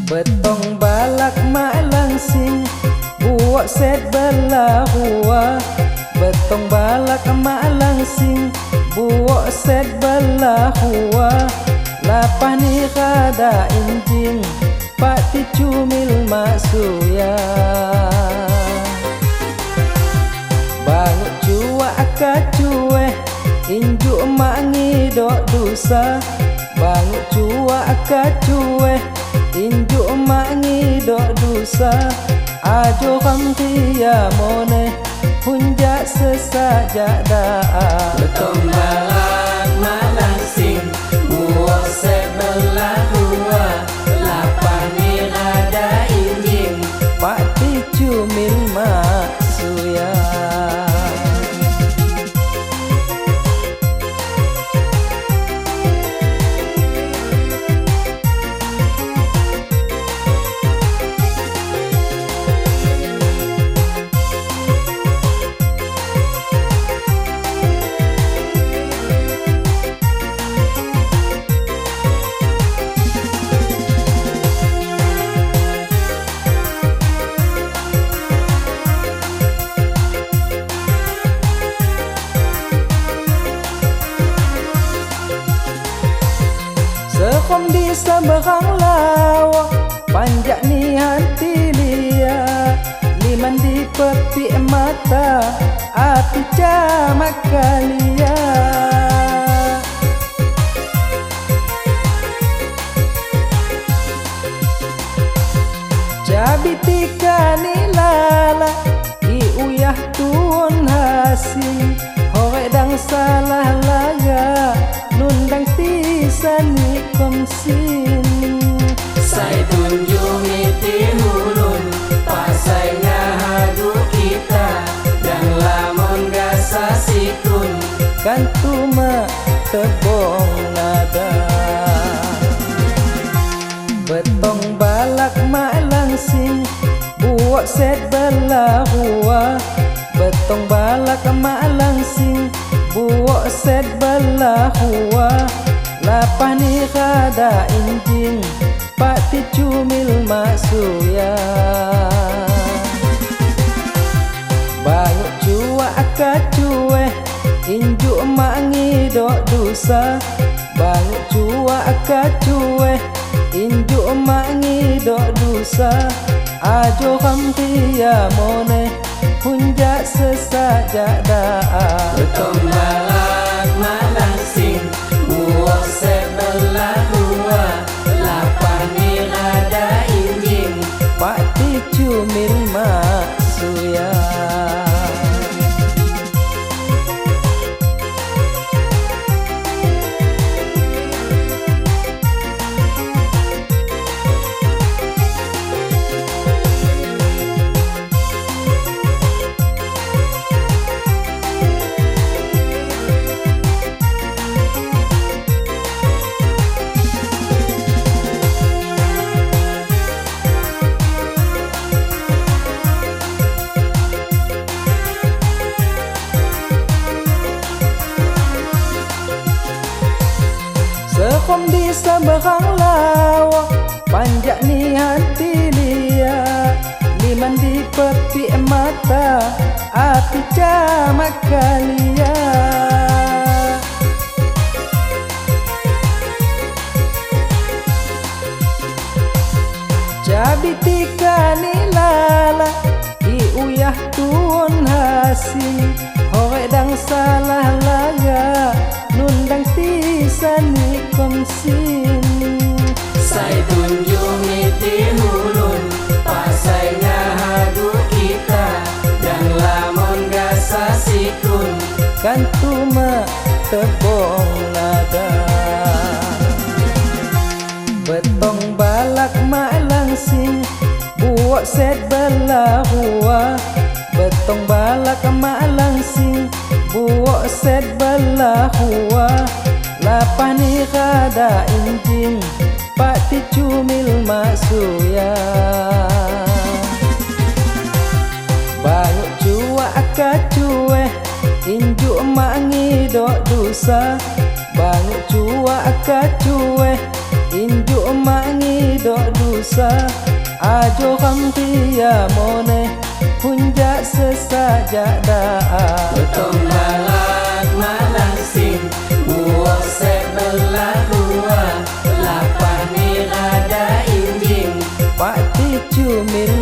Betong balak mak langsing buat set belah hua. Betong balak mak langsing buat set belah hua. Lapah ni kada injing pati cumil mak suya. Bangun cua akacueh injuk mak ngidok dosa. Bangun cua akacueh injuk mak ngidok dosa. Ajo kam tia mone hunjak sesajak daa. Betong balak mak langsing buat sebelah dua. Lapah ni rada injing pati cumil mak suya. Sekom di seberang lawa panjak ni hati lia. Liman di peti mata api camak kalia. Cabi tika ni lala i uyah tuon hasil. Horek dang salah laga nundang tisan ni komsin. Sai tunjung iti hulun pasai ngahadu kita. Dan lamon gasa sikun Kan tuma tebong nada. Betong balak mak langsing buat set belah hua. Betong balak mak langsing buat set belah hua. Lapah ni kada injing pati cumil mak suya. Bangun cua akacueh injuk mak ngidok dosa. Bangun cua akacueh injuk mak ngidok dosa. Ajo kam tia mone hunjak sesajak daa. Betong balak mak langsing buat sebelah dua. Lapah ni rada injing pati cumil mak suya. Sekom di seberang lawa panjak ni hati lia. Liman di peti mata api camak kalia. Cabi tika ni lala i uyah tuon hasil. Horek dang salah laga nundang tisan ni komsin. Sai tunjung iti hulun pasai ngahadu kita. Dan lamon gasa sikun Kan bantu mak tebong nada. Betong balak mak langsing buat set belah hua. Betong balak mak langsing buat set belah hua. Lapah ni kada injing pak ti cumil mak suya. Banyak cuak kacueh injuk mak ngidok dosa. Banyak cuak kacueh injuk mak ngidok dosa. Ajo kam tia moneh hunjak sesajak daa. Betong balak malangsing buok sebelah dua. Lapah ni ada injing Pak ti cumil